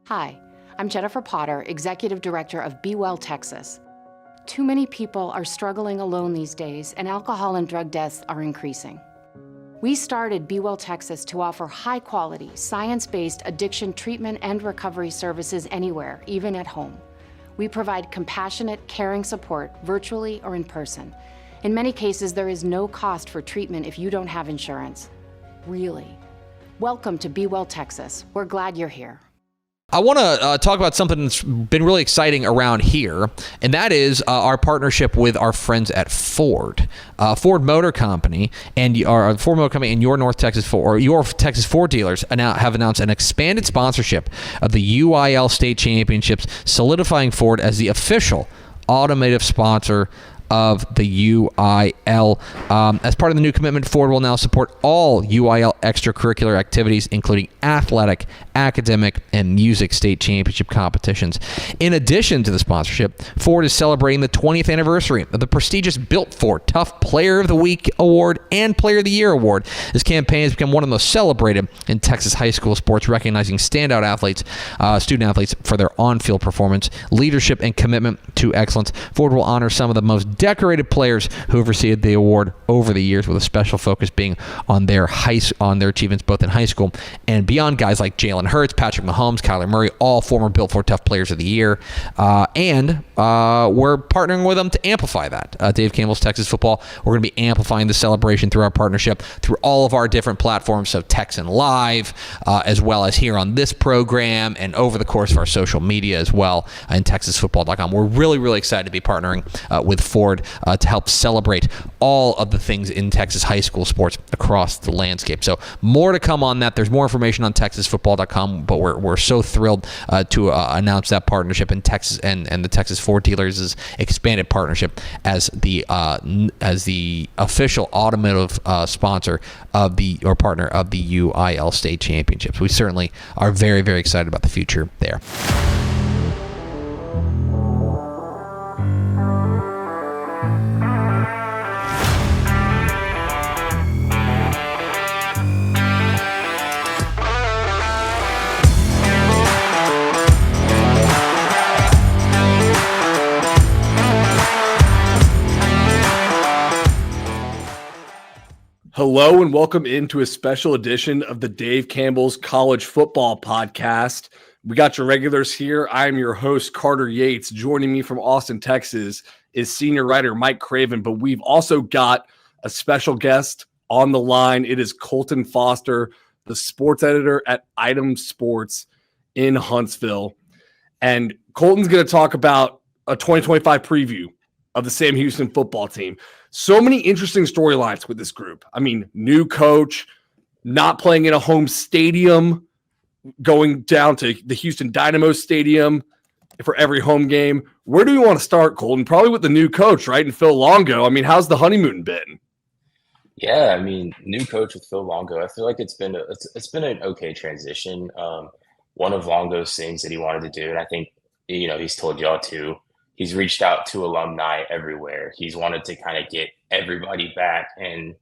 Hi, I'm Jennifer Potter, Executive Director of Be Well Texas. Too many people are struggling alone these days, and alcohol and drug deaths are increasing. We started Be Well Texas to offer high-quality, science-based addiction treatment and recovery services anywhere, even at home. We provide compassionate, caring support virtually or in person. In many cases, there is no cost for treatment if you don't have insurance. Really. Welcome to Be Well Texas. We're glad you're here. I want to talk about something that's been really exciting around here, and that is our partnership with our friends at Ford. Ford Motor Company and your North Texas Ford, or your Texas Ford dealers have announced an expanded sponsorship of the UIL State Championships, solidifying Ford as the official automotive sponsor of the UIL. As part of the new commitment, Ford will now support all UIL extracurricular activities, including athletic, academic, and music state championship competitions. In addition to the sponsorship, Ford is celebrating the 20th anniversary of the prestigious Built Ford Tough Player of the Week Award and Player of the Year Award. This campaign has become one of the most celebrated in Texas high school sports, recognizing standout athletes, student athletes, for their on-field performance, leadership, and commitment to excellence. Ford will honor some of the most decorated players who have received the award over the years, with a special focus being on their achievements both in high school and beyond. Guys like Jalen Hurts, Patrick Mahomes, Kyler Murray, all former Built Ford Tough Players of the Year, and we're partnering with them to amplify that. Dave Campbell's Texas Football, we're going to be amplifying the celebration through our partnership through all of our different platforms, so Texan Live, as well as here on this program and over the course of our social media as well, and TexasFootball.com. We're really, really excited to be partnering with Ford to help celebrate all of the things in Texas high school sports across the landscape. So more to come on that. There's more information on TexasFootball.com, but we're so thrilled to announce that partnership in Texas and the Texas Ford Dealers' expanded partnership as the official automotive sponsor of partner of the UIL State Championships. We certainly are very, very excited about the future there. Hello and welcome into a special edition of the Dave Campbell's College Football Podcast. We got your regulars here. I am your host, Carter Yates. Joining me from Austin, Texas is senior writer Mike Craven, but we've also got a special guest on the line. It is Colton Foster, the sports editor at Item Sports in Huntsville. And Colton's going to talk about a 2025 preview of the Sam Houston football team. So many interesting storylines with this group. I mean, new coach, not playing in a home stadium, going down to the Houston Dynamo Stadium for every home game. Where do we want to start, Colton? Probably with the new coach, right? And Phil Longo. I mean, how's the honeymoon been? Yeah, I mean, new coach with Phil Longo. I feel like it's been an okay transition. One of Longo's things that he wanted to do, and I think he's told y'all too. He's reached out to alumni everywhere. He's wanted to kind of get everybody back. And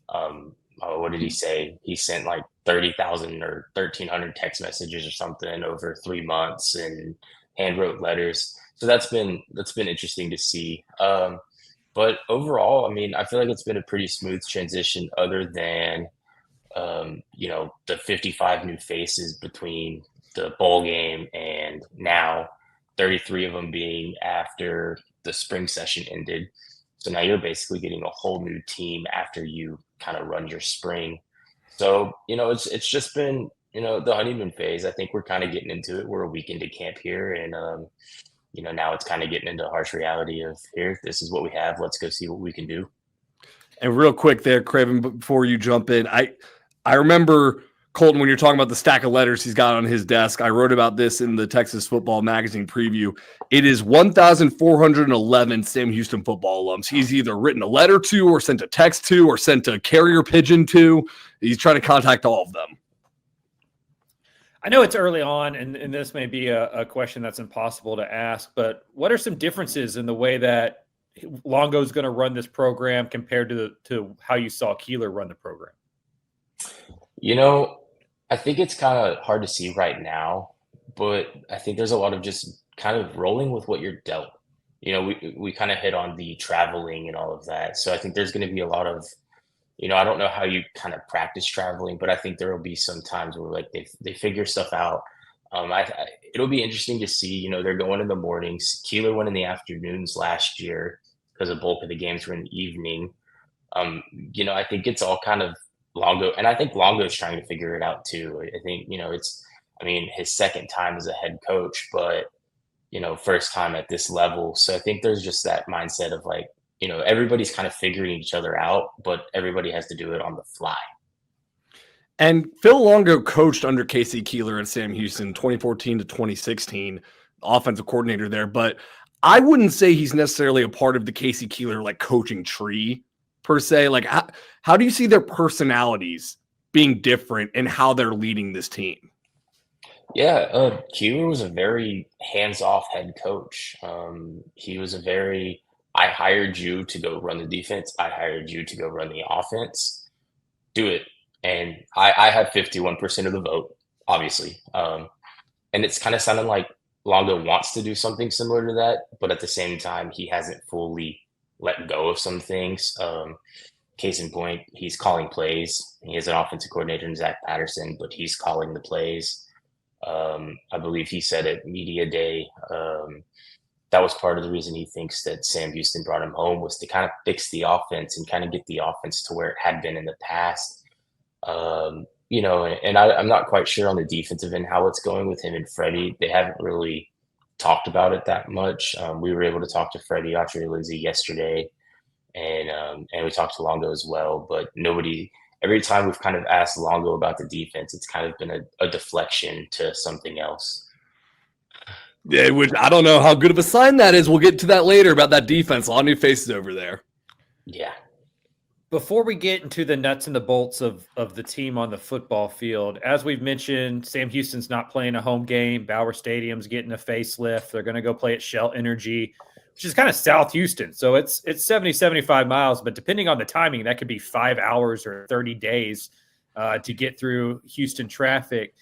what did he say? He sent like 30,000 or 1,300 text messages or something over 3 months and handwrote letters. So that's been interesting to see. But overall, I mean, I feel like it's been a pretty smooth transition, other than the 55 new faces between the bowl game and now. 33 of them being after the spring session ended. So now you're basically getting a whole new team after you kind of run your spring. So, it's just been, the honeymoon phase. I think we're kind of getting into it. We're a week into camp here. And, now it's kind of getting into harsh reality of, here, this is what we have. Let's go see what we can do. And real quick there, Craven, before you jump in, I remember, Colton, when you're talking about the stack of letters he's got on his desk, I wrote about this in the Texas Football Magazine preview. It is 1,411 Sam Houston football alums. He's either written a letter to, or sent a text to, or sent a carrier pigeon to. He's trying to contact all of them. I know it's early on, and this may be a question that's impossible to ask, but what are some differences in the way that Longo is going to run this program compared to how you saw Keeler run the program? I think it's kind of hard to see right now, but I think there's a lot of just kind of rolling with what you're dealt. We kind of hit on the traveling and all of that. So I think there's going to be a lot of, I don't know how you kind of practice traveling, but I think there will be some times where like they figure stuff out. It'll be interesting to see. They're going in the mornings. Keeler went in the afternoons last year because a bulk of the games were in the evening. I think it's all kind of Longo, and I think Longo's trying to figure it out too. I think his second time as a head coach, but first time at this level. So I think there's just that mindset of like, everybody's kind of figuring each other out, but everybody has to do it on the fly. And Phil Longo coached under Casey Keeler at Sam Houston 2014 to 2016, offensive coordinator there. But I wouldn't say he's necessarily a part of the Casey Keeler like coaching tree per se. Like, how do you see their personalities being different and how they're leading this team? Yeah, Keeler was a very hands-off head coach. He was I hired you to go run the defense. I hired you to go run the offense. Do it. And I had 51% of the vote, obviously. And it's kind of sounding like Longo wants to do something similar to that, but at the same time, he hasn't fully let go of some things. Case in point, he's calling plays. He has an offensive coordinator in Zach Patterson, but he's calling the plays. I believe he said at media day, that was part of the reason he thinks that Sam Houston brought him home was to kind of fix the offense and kind of get the offense to where it had been in the past. And I'm not quite sure on the defensive end how it's going with him and Freddie. They haven't really talked about it that much. We were able to talk to Freddie Autry-Lindsay yesterday, and we talked to Longo as well. But every time we've kind of asked Longo about the defense, it's kind of been a deflection to something else. Yeah, which I don't know how good of a sign that is. We'll get to that later about that defense. A lot of new faces over there. Yeah. Before we get into the nuts and the bolts of the team on the football field, as we've mentioned, Sam Houston's not playing a home game. Bauer Stadium's getting a facelift. They're going to go play at Shell Energy, which is kind of South Houston. So it's 70, 75 miles, but depending on the timing, that could be 5 hours or 30 days to get through Houston traffic.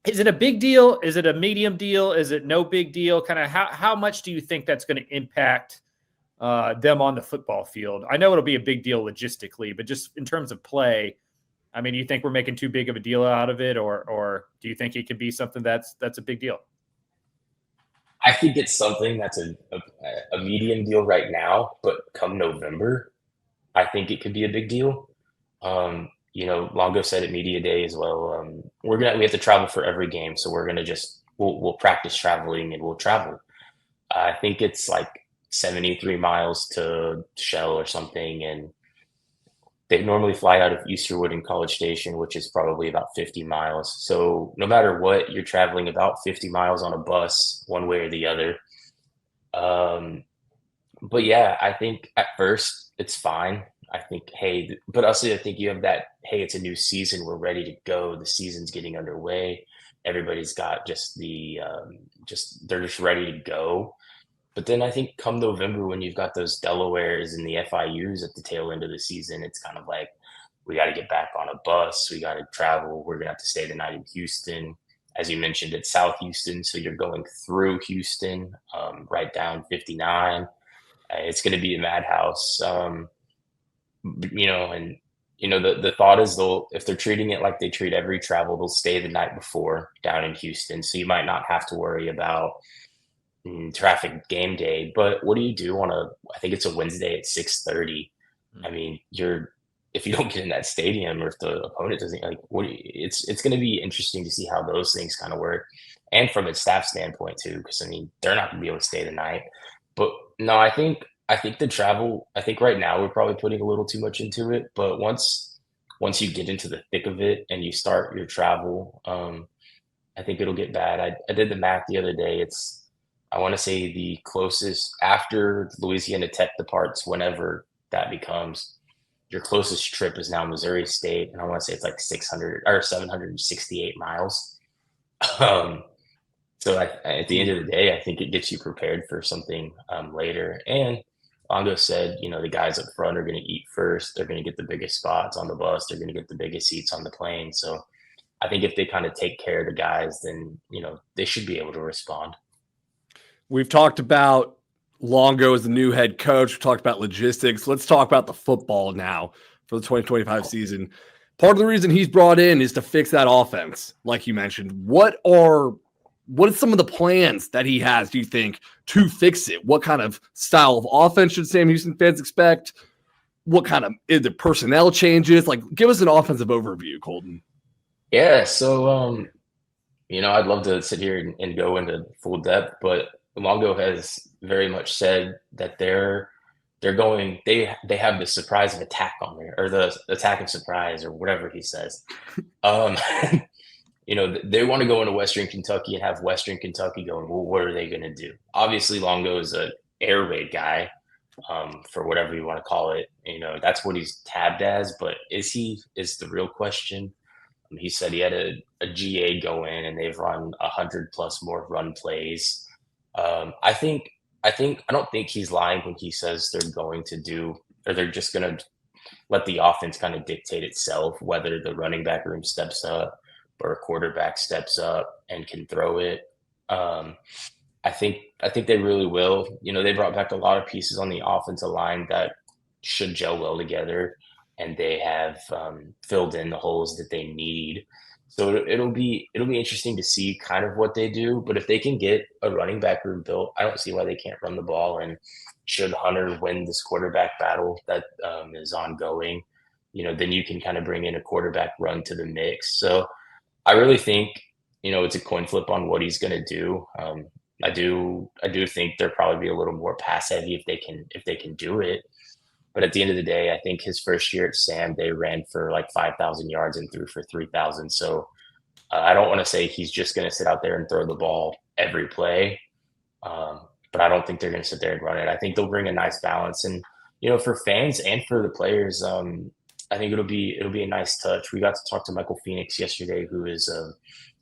Is it a big deal? Is it a medium deal? Is it no big deal? Kind of how much do you think that's going to impact them on the football field? I know it'll be a big deal logistically, but just in terms of play, I mean, do you think we're making too big of a deal out of it, or do you think it could be something that's a big deal? I think it's something that's a medium deal right now, but come November, I think it could be a big deal. Longo said at media day as well. We have to travel for every game, so we're gonna we'll practice traveling and we'll travel. I think it's like 73 miles to Shell or something, and they normally fly out of Easterwood and College Station, which is probably about 50 miles. So no matter what, you're traveling about 50 miles on a bus, one way or the other. But yeah, I think at first it's fine. I think, but also I think you have that, it's a new season. We're ready to go. The season's getting underway. Everybody's got they're just ready to go. But then I think come November, when you've got those Delawares and the FIUs at the tail end of the season, it's kind of like, we got to get back on a bus. We got to travel. We're going to have to stay the night in Houston. As you mentioned, it's South Houston. So you're going through Houston, right down 59. It's going to be a madhouse. The thought is if they're treating it like they treat every travel, they'll stay the night before down in Houston. So you might not have to worry about traffic game day. But what do you do I think it's a Wednesday at 6:30. I mean, if you don't get in that stadium, or if the opponent doesn't, it's going to be interesting to see how those things kind of work. And from a staff standpoint too, because I mean, they're not going to be able to stay the night. But no, I think the travel, I think right now we're probably putting a little too much into it, but once you get into the thick of it and you start your travel, I think it'll get bad. I did the math the other day. I want to say the closest after Louisiana Tech departs, whenever that becomes, your closest trip is now Missouri State. And I want to say it's like 600 or 768 miles. So at the end of the day, I think it gets you prepared for something later. And Longo said, the guys up front are going to eat first. They're going to get the biggest spots on the bus. They're going to get the biggest seats on the plane. So I think if they kind of take care of the guys, then, they should be able to respond. We've talked about Longo as the new head coach. We talked about logistics. Let's talk about the football now for the 2025 season. Part of the reason he's brought in is to fix that offense, like you mentioned. What are some of the plans that he has, do you think, to fix it? What kind of style of offense should Sam Houston fans expect? What kind of is the personnel changes? Like, give us an offensive overview, Colton. Yeah, so I'd love to sit here and go into full depth, but Longo has very much said that they have the surprise of attack on there, or the attack of surprise, or whatever he says. Um, they want to go into Western Kentucky and have Western Kentucky going, well, what are they going to do? Obviously, Longo is an air raid guy, for whatever you want to call it. That's what he's tabbed as, but is the real question. He said he had a GA go in and they've run 100 plus more run plays. I don't think he's lying when he says they're going to do, or they're just going to let the offense kind of dictate itself, whether the running back room steps up or a quarterback steps up and can throw it. I think they really will. They brought back a lot of pieces on the offensive line that should gel well together, and they have filled in the holes that they need. So it'll be interesting to see kind of what they do. But if they can get a running back room built, I don't see why they can't run the ball. And should Hunter win this quarterback battle that is ongoing, then you can kind of bring in a quarterback run to the mix. So I really think, it's a coin flip on what he's going to do. I do think they'll probably be a little more pass heavy if they can do it. But at the end of the day, I think his first year at Sam, they ran for like 5,000 yards and threw for 3,000. So I don't want to say he's just going to sit out there and throw the ball every play. But I don't think they're going to sit there and run it. I think they'll bring a nice balance. And, for fans and for the players, I think it'll be a nice touch. We got to talk to Michael Phoenix yesterday, who is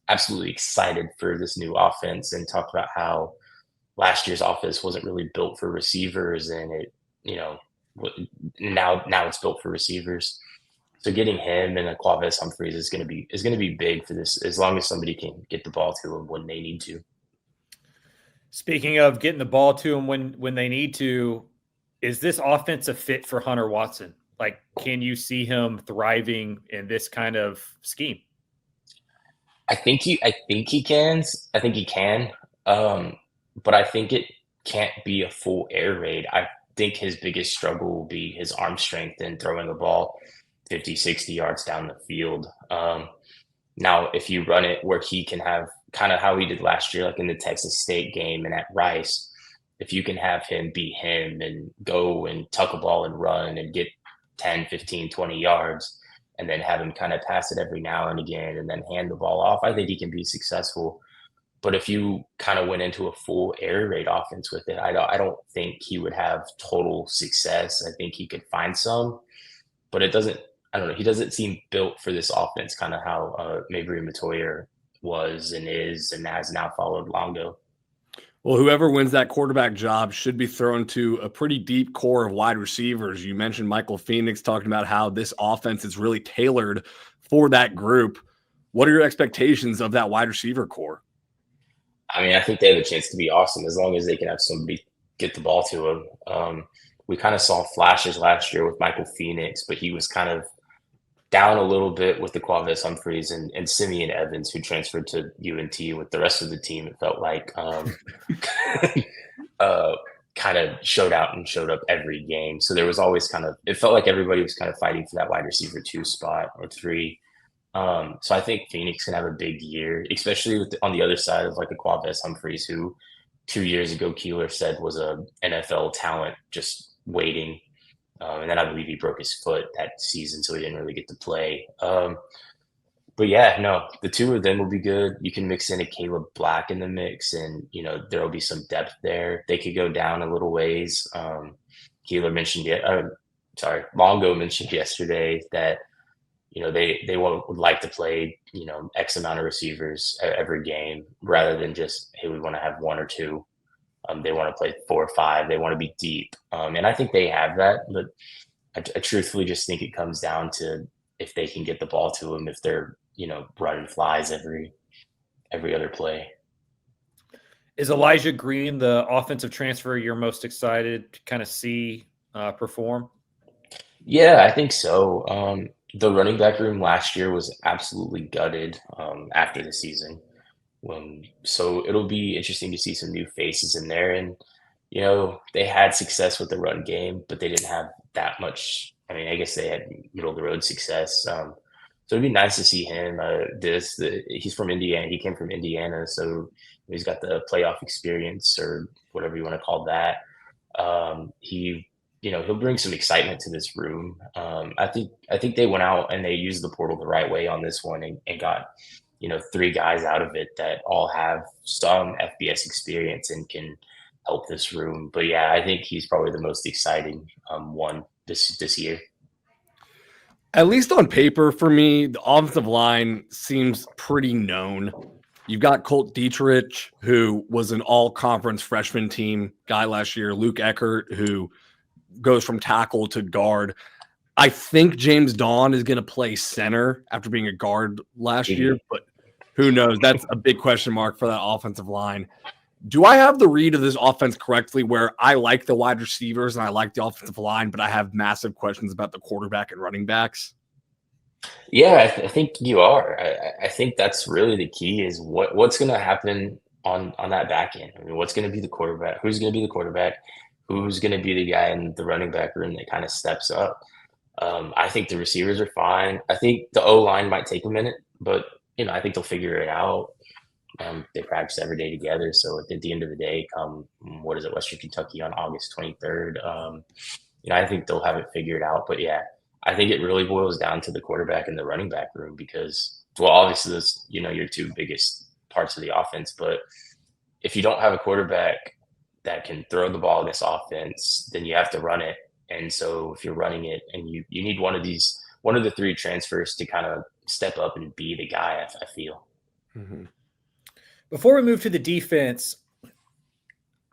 absolutely excited for this new offense, and talked about how last year's offense wasn't really built for receivers, and it, now it's built for receivers. So getting him and Aquavis Humphreys is going to be big for this, as long as somebody can get the ball to him when they need to. Speaking of getting the ball to him when they need to, is this offense a fit for Hunter Watson? Like, can you see him thriving in this kind of scheme? I think he can. I think he can. But I think it can't be a full air raid. I think his biggest struggle will be his arm strength and throwing the ball 50, 60 yards down the field. Now, if you run it where he can have kind of how he did last year, like in the Texas State game and at Rice, if you can have him be him and go and tuck a ball and run and get 10, 15, 20 yards, and then have him kind of pass it every now and again and then hand the ball off, I think he can be successful. But if you kind of went into a full air raid offense with it, I don't think he would have total success. I think he could find some, but I don't know. He doesn't seem built for this offense, kind of how Mabry Matoyer was and is and has now followed Longo. Well, whoever wins that quarterback job should be thrown to a pretty deep core of wide receivers. You mentioned Michael Phoenix talking about how this offense is really tailored for that group. What are your expectations of that wide receiver core? I mean, I think they have a chance to be awesome as long as they can have somebody get the ball to him. We kind of saw flashes last year with Michael Phoenix, but he was kind of down a little bit with the Quavis Humphreys and Simeon Evans, who transferred to UNT with the rest of the team. It felt like kind of showed out and showed up every game. So there was always it felt like everybody was kind of fighting for that wide receiver 2 spot or 3. So I think Phoenix can have a big year, especially on the other side of like a Quavis Humphreys, who 2 years ago Keeler said was a NFL talent just waiting. And then I believe he broke his foot that season, so he didn't really get to play. But yeah, no, the 2 of them will be good. You can mix in a Caleb Black in the mix, and there will be some depth there. They could go down a little ways. Keeler mentioned Longo mentioned yesterday that they would like to play X amount of receivers every game rather than just, hey, we want to have 1 or 2. They want to play 4 or 5. They want to be deep. And I think they have that, but I truthfully just think it comes down to if they can get the ball to them, if they're running flies every other play. Is Elijah Green the offensive transfer you're most excited to kind of see perform? Yeah, I think so. The running back room last year was absolutely gutted after the season. So it'll be interesting to see some new faces in there. And, they had success with the run game, but they didn't have that much. I mean, I guess they had middle of the road success. So it'd be nice to see him. He's from Indiana. He came from Indiana, so he's got the playoff experience or whatever you want to call that. He'll bring some excitement to this room. I think they went out and they used the portal the right way on this one and got, 3 guys out of it that all have some FBS experience and can help this room. But yeah, I think he's probably the most exciting one this year. At least on paper, for me, the offensive line seems pretty known. You've got Colt Dietrich, who was an all-conference freshman team guy last year. Luke Eckert, who goes from tackle to guard. I think James Dawn is going to play center after being a guard last year, but who knows? That's a big question mark for that offensive line. Do I have the read of this offense correctly where I like the wide receivers and I like the offensive line, but I have massive questions about the quarterback and running backs? Yeah, I think you are. I think that's really the key is what's going to happen on that back end. I mean, what's going to be the quarterback? Who's going to be the quarterback? Who's going to be the guy in the running back room that kind of steps up? I think the receivers are fine. I think the O-line might take a minute, but, I think they'll figure it out. They practice every day together. So at the end of the day, come, Western Kentucky on August 23rd, I think they'll have it figured out. But yeah, I think it really boils down to the quarterback and the running back room because, well, obviously those, your 2 biggest parts of the offense. But if you don't have a quarterback that can throw the ball in this offense, then you have to run it. And so if you're running it and you need one of the 3 transfers to kind of step up and be the guy, I feel. Mm-hmm. Before we move to the defense,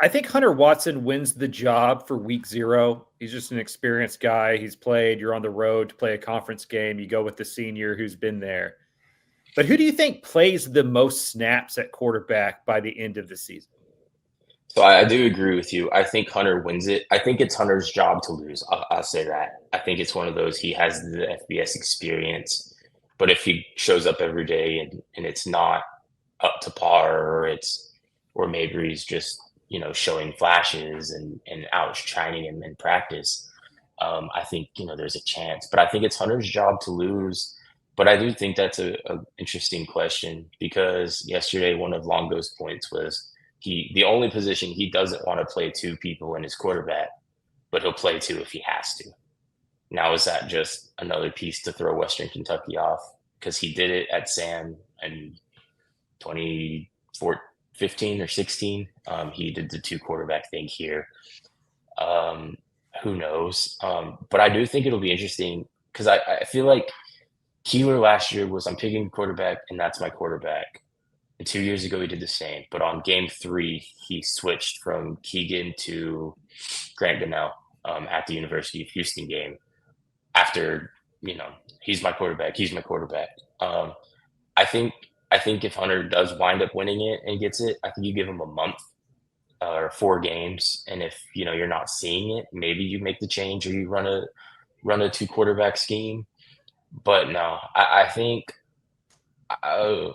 I think Hunter Watson wins the job for week 0. He's just an experienced guy. He's played. You're on the road to play a conference game. You go with the senior who's been there. But who do you think plays the most snaps at quarterback by the end of the season? So I do agree with you. I think Hunter wins it. I think it's Hunter's job to lose. I'll say that. I think it's one of those, he has the FBS experience, but if he shows up every day and it's not up to par or maybe he's just, showing flashes and outshining him in practice, I think, there's a chance. But I think it's Hunter's job to lose. But I do think that's a interesting question because yesterday one of Longo's points was the only position he doesn't want to play 2 people in his quarterback, but he'll play 2 if he has to. Now, is that just another piece to throw Western Kentucky off? Because he did it at Sam in 2015 or 16. He did the 2 quarterback thing here. Who knows? But I do think it'll be interesting because I feel like Keeler last year was I'm picking a quarterback and that's my quarterback. And 2 years ago, he did the same. But on game 3, he switched from Keegan to Grant Gunnell at the University of Houston game after, he's my quarterback. He's my quarterback. I think if Hunter does wind up winning it and gets it, I think you give him a month or 4 games. And if, you're not seeing it, maybe you make the change or you run a 2 quarterback scheme. But no, I think I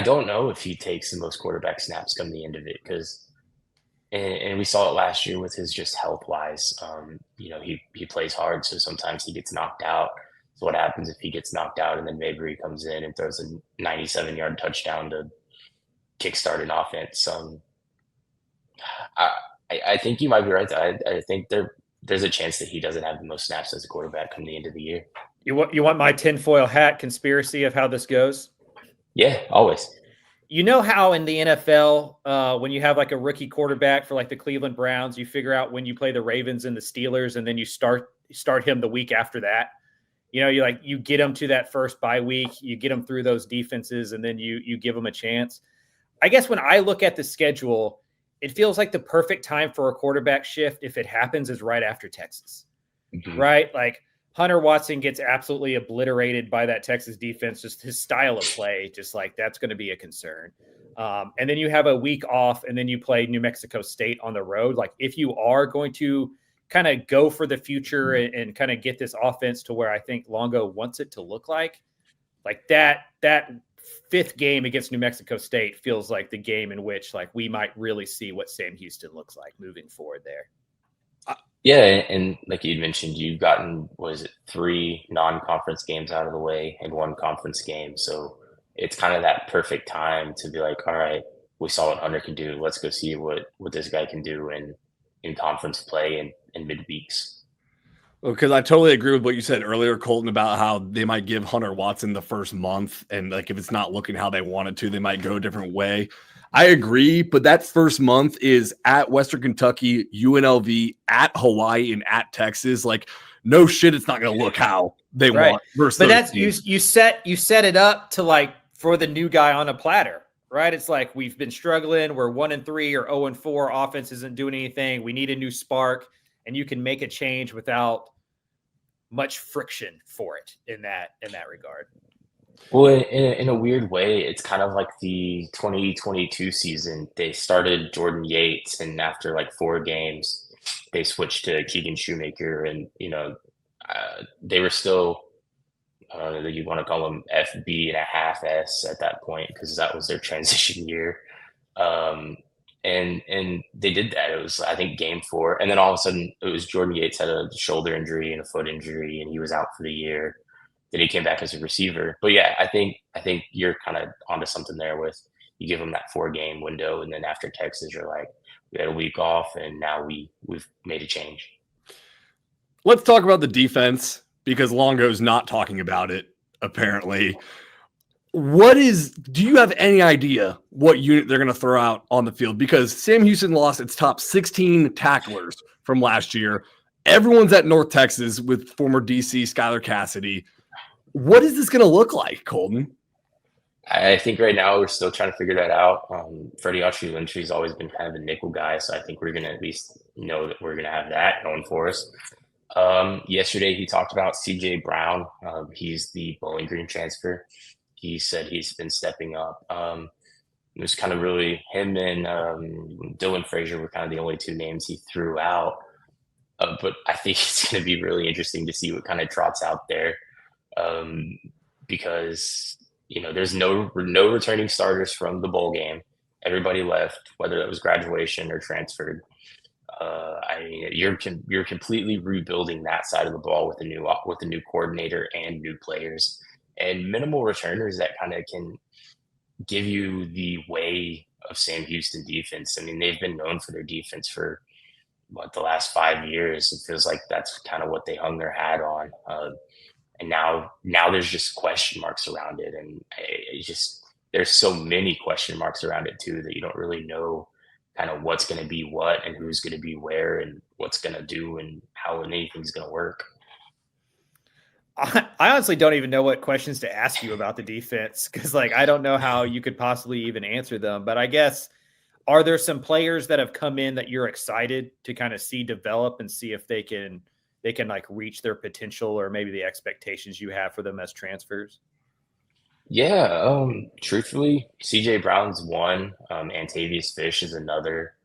don't know if he takes the most quarterback snaps come the end of it because, and we saw it last year with his just health wise. He plays hard, so sometimes he gets knocked out. So what happens if he gets knocked out and then Mabry comes in and throws a 97-yard touchdown to kickstart an offense? I think you might be right. I think there's a chance that he doesn't have the most snaps as a quarterback come the end of the year. You want my tinfoil hat conspiracy of how this goes? Yeah, always. You know how in the NFL, when you have like a rookie quarterback for like the Cleveland Browns, you figure out when you play the Ravens and the Steelers, and then you start him the week after that. You get him to that first bye week, you get him through those defenses, and then you give him a chance. I guess when I look at the schedule, it feels like the perfect time for a quarterback shift, if it happens, is right after Texas, right? Like Hunter Watson gets absolutely obliterated by that Texas defense. Just his style of play, just like that's going to be a concern. And then you have a week off, and then you play New Mexico State on the road. Like if you are going to kind of go for the future and kind of get this offense to where I think Longo wants it to look like that fifth game against New Mexico State feels like the game in which like we might really see what Sam Houston looks like moving forward there. Yeah, and like you mentioned, you've gotten, was it 3 non-conference games out of the way and 1 conference game. So it's kind of that perfect time to be like, all right, we saw what Hunter can do. Let's go see what this guy can do in conference play in midweeks. Because I totally agree with what you said earlier, Colton, about how they might give Hunter Watson the first month. And like if it's not looking how they want it to, they might go a different way. I agree, but that first month is at Western Kentucky, UNLV, at Hawaii, and at Texas. Like, no shit, it's not going to look how they want. But that's you set it up to like for the new guy on a platter, right? It's like we've been struggling. We're 1-3 or 0-4. Offense isn't doing anything. We need a new spark, and you can make a change without much friction for it in that regard. Well, in a weird way, it's kind of like the 2022 season. They started Jordan Yates, and after like 4 games, they switched to Keegan Shoemaker, and they were still, I don't know, you want to call them FB and a half S at that point because that was their transition year. And they did that. It was, I think, game 4, and then all of a sudden, it was Jordan Yates had a shoulder injury and a foot injury, and he was out for the year. Then he came back as a receiver. But yeah, I think you're kind of onto something there with you give him that 4-game window, and then after Texas, you're like, we had a week off, and now we've made a change. Let's talk about the defense because Longo's not talking about it, apparently. Do you have any idea what unit they're going to throw out on the field? Because Sam Houston lost its top 16 tacklers from last year. Everyone's at North Texas with former DC Skylar Cassidy. What is this going to look like, Colton? I think right now we're still trying to figure that out. Freddie Autry-Lintry's always been kind of a nickel guy, so I think we're going to at least know that we're going to have that going for us. Yesterday he talked about CJ Brown. He's the Bowling Green transfer. He said he's been stepping up. It was kind of really him and Dylan Frazier were kind of the only 2 names he threw out. But I think it's going to be really interesting to see what kind of trots out there. Because there's no returning starters from the bowl game. Everybody left, whether it was graduation or transferred. You're completely rebuilding that side of the ball with a new coordinator and new players and minimal returners that kind of can give you the way of Sam Houston defense. I mean, they've been known for their defense for the last 5 years. It feels like that's kind of what they hung their hat on. And now there's just question marks around it. And there's so many question marks around it too, that you don't really know kind of what's going to be what and who's going to be where and what's going to do and how anything's going to work. I honestly don't even know what questions to ask you about the defense. Cause I don't know how you could possibly even answer them, but I guess, are there some players that have come in that you're excited to kind of see develop and see if they can reach their potential or maybe the expectations you have for them as transfers? Yeah. Truthfully, CJ Brown's one, Antavius Fish is another.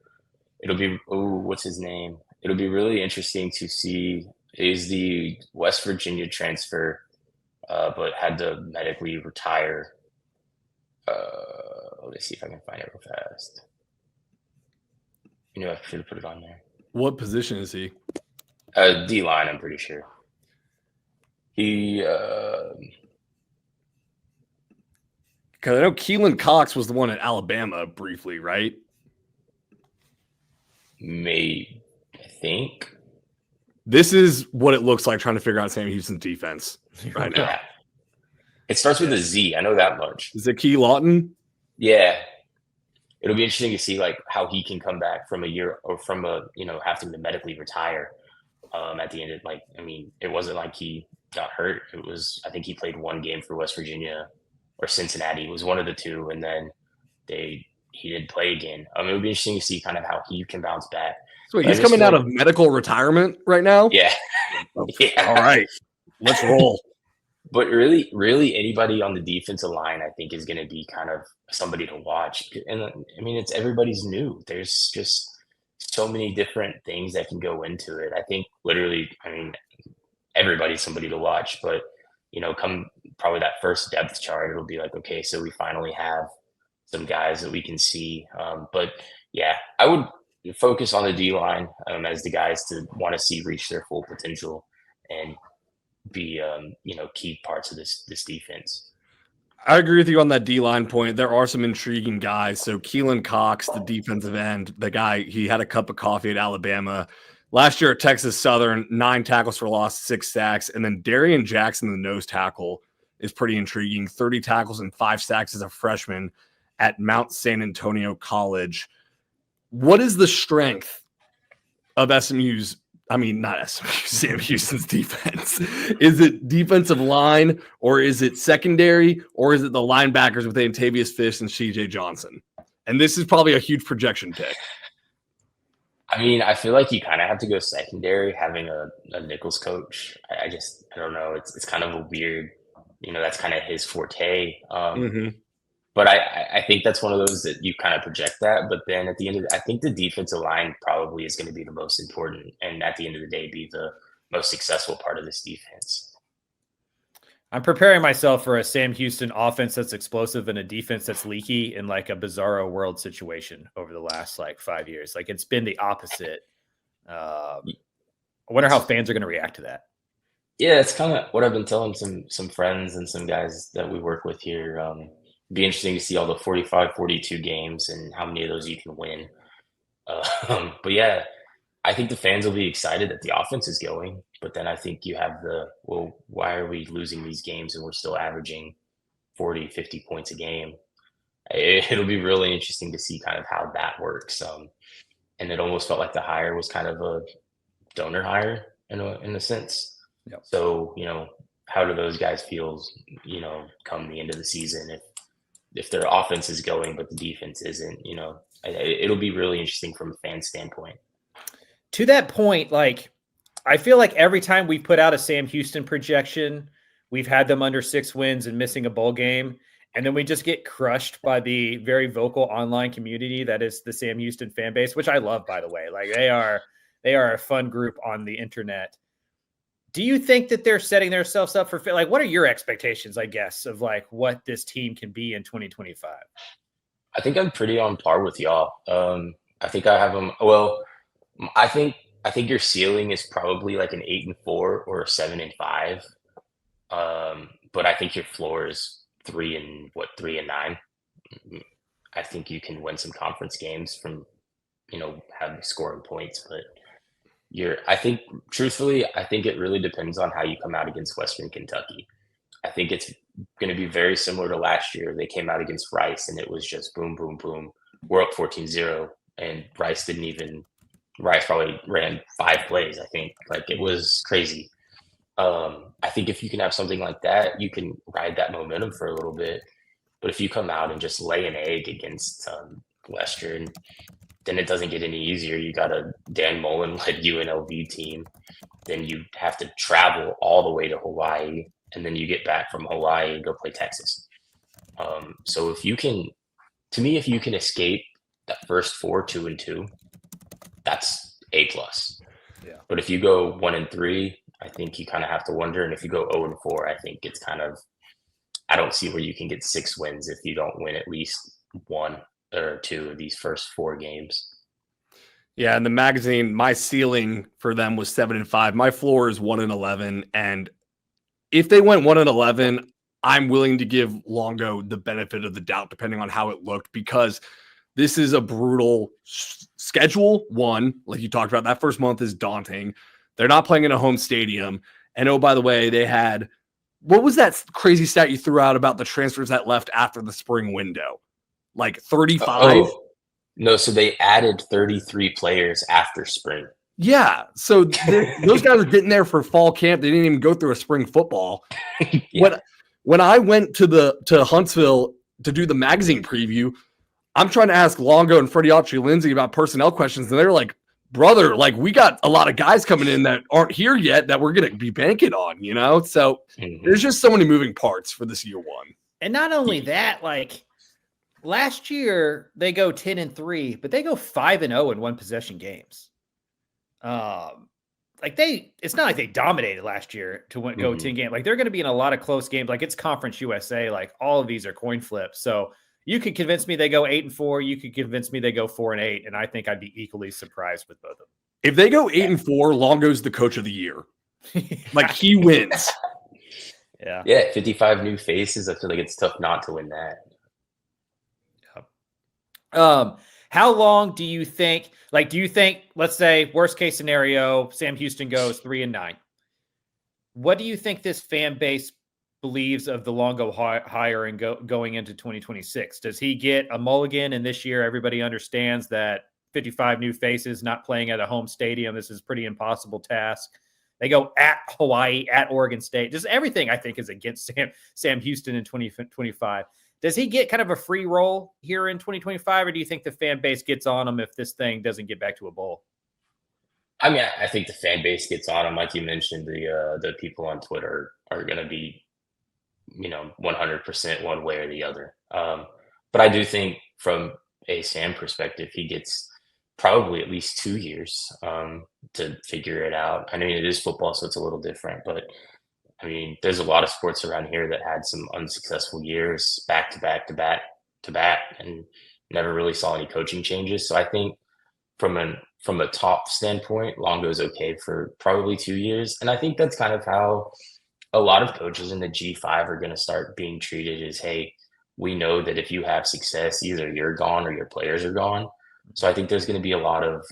It'll be, what's his name? It'll be really interesting to see. He's the West Virginia transfer, but had to medically retire. Let me see if I can find it real fast. I should have put it on there. What position is he? D-line, I'm pretty sure. He because I know Keelan Cox was the one at Alabama briefly, right? I think. This is what it looks like trying to figure out Sam Houston's defense right now. Yeah. It starts with a Z. I know that much. Is it Key Lawton? Yeah. It'll be interesting to see how he can come back from a year or from having to medically retire at the end of it wasn't like he got hurt. It was, I think he played 1 game for West Virginia or Cincinnati. It was one of the 2. And then he did play again. It would be interesting to see kind of how he can bounce back. So he's coming out of medical retirement right now? Yeah. Yeah. All right. Let's roll. But really anybody on the defensive line, I think, is going to be kind of somebody to watch. And I mean, it's everybody's new. There's just so many different things that can go into it. I think literally, I mean, everybody's somebody to watch, but come probably that first depth chart, it'll be like, okay, so we finally have some guys that we can see. But yeah, I would focus on the D line as the guys to want to see reach their full potential and be key parts of this defense. I agree with you on that D-line point. There are some intriguing guys. So Keelan Cox, the defensive end, the guy, he had a cup of coffee at Alabama. Last year at Texas Southern, 9 tackles for loss, 6 sacks. And then Darian Jackson, the nose tackle, is pretty intriguing. 30 tackles and 5 sacks as a freshman at Mount San Antonio College. What is the strength of SMU's, I mean, not SMU, Sam Houston's defense? Is it defensive line, or is it secondary, or is it the linebackers with Antavius Fish and CJ Johnson? And this is probably a huge projection pick. I mean, I feel like you kind of have to go secondary having a Nichols coach. I don't know. It's kind of a weird, that's kind of his forte. But I think that's one of those that you kind of project that. But then at the end of I think the defensive line probably is going to be the most important, and at the end of the day, be the most successful part of this defense. I'm preparing myself for a Sam Houston offense that's explosive and a defense that's leaky in like a bizarro world situation over the last 5 years. Like, it's been the opposite. I wonder how fans are going to react to that. Yeah, it's kind of what I've been telling some friends and some guys that we work with here. It'd be interesting to see all the 45, 42 games and how many of those you can win. But yeah, I think the fans will be excited that the offense is going. But then I think you have why are we losing these games and we're still averaging 40, 50 points a game? It'll be really interesting to see kind of how that works. And it almost felt like the hire was kind of a donor hire in a sense. Yep. So, how do those guys feel, come the end of the season if their offense is going, but the defense isn't, it'll be really interesting from a fan standpoint. To that point, I feel like every time we put out a Sam Houston projection, we've had them under 6 wins and missing a bowl game. And then we just get crushed by the very vocal online community that is the Sam Houston fan base, which I love, by the way. They are a fun group on the internet. Do you think that they're setting themselves up for what are your expectations, I guess, of what this team can be in 2025? I think I'm pretty on par with y'all. I think I have them. Well, I think your ceiling is probably like an 8-4 or a 7-5. But I think your floor is 3-9. I think you can win some conference games from, having scoring points, but I think it really depends on how you come out against Western Kentucky. I think it's going to be very similar to last year. They came out against Rice and it was just boom, boom, boom. We're up 14-0 and Rice probably ran 5 plays. I think it was crazy. I think if you can have something like that, you can ride that momentum for a little bit. But if you come out and just lay an egg against Western, then it doesn't get any easier. You got a Dan Mullen-led UNLV team. Then you have to travel all the way to Hawaii, and then you get back from Hawaii and go play Texas. So if you can escape that first 4, 2-2, that's A+. Yeah. But if you go 1-3, I think you kind of have to wonder. And if you go 0-4, I think it's kind of, I don't see where you can get 6 wins if you don't win at least 1 or 2 of these first 4 games. Yeah, in the magazine, my ceiling for them was 7-5. My floor is 1-11. And if they went 1-11, I'm willing to give Longo the benefit of the doubt, depending on how it looked, because this is a brutal schedule. One, like you talked about, that first month is daunting. They're not playing in a home stadium. And oh, by the way, they had, what was that crazy stat you threw out about the transfers that left after the spring window? 35? No, so they added 33 players after spring. Yeah. So those guys are getting there for fall camp. They didn't even go through a spring football. Yeah. When I went to Huntsville to do the magazine preview, I'm trying to ask Longo and Freddie Autry Lindsay about personnel questions, and they're brother, like we got a lot of guys coming in that aren't here yet that we're going to be banking on, you know? So there's just so many moving parts for this year one. And not only that, like last year they go 10-3, but they go 5-0 in one possession games. It's not like they dominated last year to go 10 games. Like they're going to be in a lot of close games. Like it's Conference USA. Like all of these are coin flips. So you could convince me they go 8-4. You could convince me they go 4-8, and I think I'd be equally surprised with both of them. If they go 8-4, Longo's the coach of the year. Like he wins. Yeah, 55 new faces. I feel like it's tough not to win that. How long do you think? Like, do you think? Let's say worst case scenario, Sam Houston goes 3-9. What do you think this fan base believes of the Longo hire and going into 2026? Does he get a mulligan? And this year, everybody understands that 55 new faces, not playing at a home stadium, this is a pretty impossible task. They go at Hawaii, at Oregon State. Just everything I think is against Sam Houston in 2025. Does he get kind of a free roll here in 2025, or do you think the fan base gets on him if this thing doesn't get back to a bowl? I mean, I think the fan base gets on him. Like you mentioned, the people on Twitter are going to be, 100% one way or the other. But I do think from a Sam perspective, he gets probably at least 2 years to figure it out. I mean, it is football, so it's a little different, but I mean, there's a lot of sports around here that had some unsuccessful years back to back to back to back and never really saw any coaching changes. So I think from a top standpoint, Longo's okay for probably 2 years. And I think that's kind of how a lot of coaches in the G5 are going to start being treated as, hey, we know that if you have success, either you're gone or your players are gone. So I think there's going to be a lot of,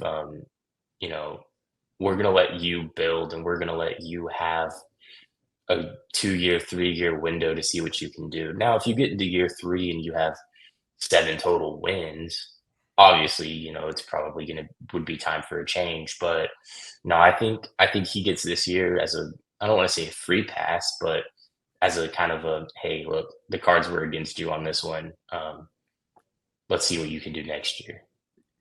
we're going to let you build and we're going to let you have a 2-year, 3-year window to see what you can do. Now, if you get into year 3 and you have 7 total wins, obviously, it's probably would be time for a change. But no, I think he gets this year as I don't want to say a free pass, but as a kind of a, hey, look, the cards were against you on this one. Let's see what you can do next year.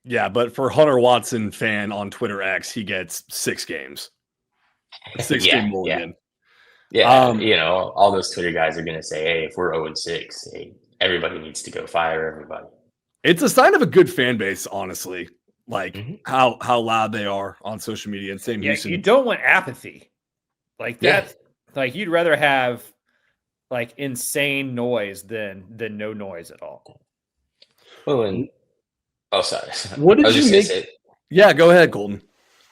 Yeah, but for Hunter Watson fan on Twitter X, he gets 6 games. 6-game mulligan. Yeah, all those Twitter guys are going to say, hey, if we're 0-6, hey, everybody needs to go fire everybody. It's a sign of a good fan base, honestly, like how loud they are on social media. And Sam Houston. You don't want apathy. Like that, like you'd rather have like insane noise than no noise at all. Well, sorry. What did you make? Yeah, go ahead, Colton.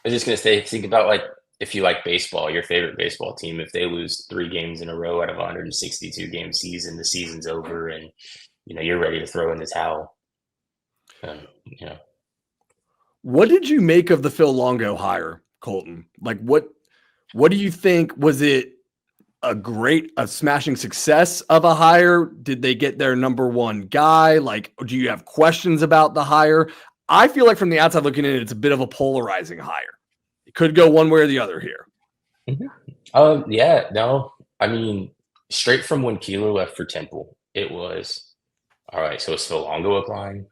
I was just going to say, think about like, if you like baseball, your favorite baseball team, if they lose 3 games in a row out of a 162 game season, the season's over and, you're ready to throw in the towel. What did you make of the Phil Longo hire, Colton? Like what do you think? Was it a smashing success of a hire? Did they get their number one guy? Like, do you have questions about the hire? I feel like from the outside looking in, it's a bit of a polarizing hire. It could go one way or the other here. I mean, straight from when Keeler left for Temple, it was, all right, so is Phil Longo applying?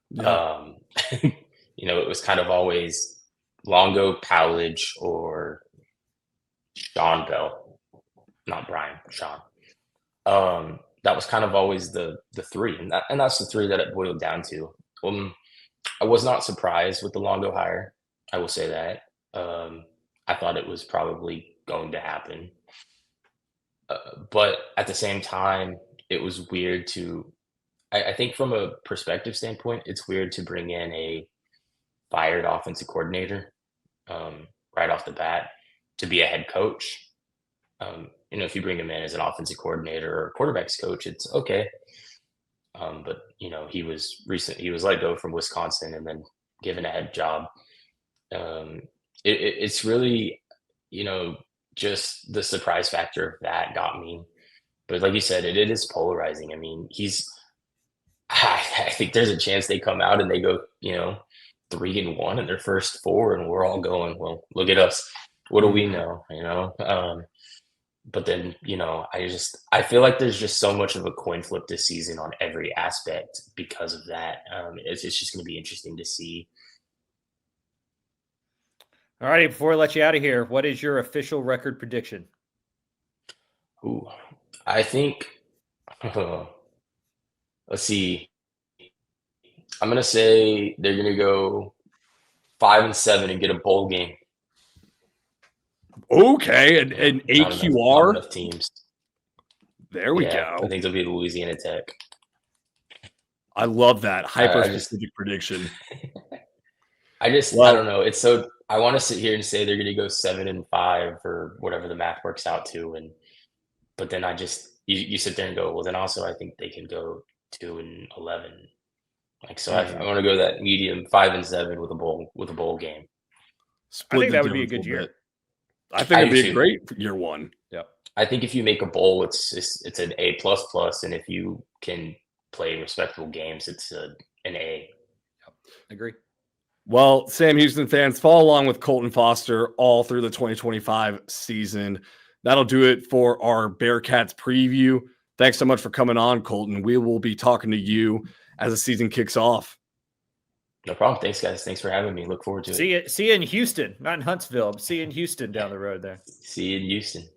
Yeah. It was kind of always Longo, Powledge, or Sean Bell, not Brian, Sean. That was kind of always the 3, and that's the 3 that it boiled down to. I was not surprised with the Longo hire. I will say that. I thought it was probably going to happen, but at the same time, it was weird to. I think from a perspective standpoint, it's weird to bring in a fired offensive coordinator right off the bat to be a head coach. If you bring him in as an offensive coordinator or quarterbacks coach, it's okay. But he was let go from Wisconsin and then given a head job. It's really, just the surprise factor of that got me. But like you said, it is polarizing. I mean, I think there's a chance they come out and they go, 3-1 in their first 4, and we're all going, well, look at us. What do we know? But then, I feel like there's just so much of a coin flip this season on every aspect because of that. It's just going to be interesting to see. All righty, before I let you out of here, what is your official record prediction? Ooh, I think. Let's see. I'm gonna say they're gonna go 5-7 and get a bowl game. Okay, and Not enough, not AQR. enough teams. There we Yeah, I go. think they'll be Louisiana Tech. I love that hyper I just- specific prediction. I Well- don't know. It's so I want to sit here and say they're going to go 7-5 or whatever the math works out to, but then you sit there and go, well, then also I think they can go 2-11. Like so, I want to go that medium 5-7 with a bowl game. Split I think the that would be a difference good little year. bit. I think it'd do be a too. great year one. Yep. I think if you make a bowl, it's an A++, and if you can play respectable games, it's an A. Agree. Well, Sam Houston fans, follow along with Colton Foster all through the 2025 season. That'll do it for our Bearcats preview. Thanks so much for coming on, Colton. We will be talking to you as the season kicks off. No problem. Thanks, guys. Thanks for having me. Look forward to it. See you in Houston, not in Huntsville. See you in Houston down the road there. See you in Houston.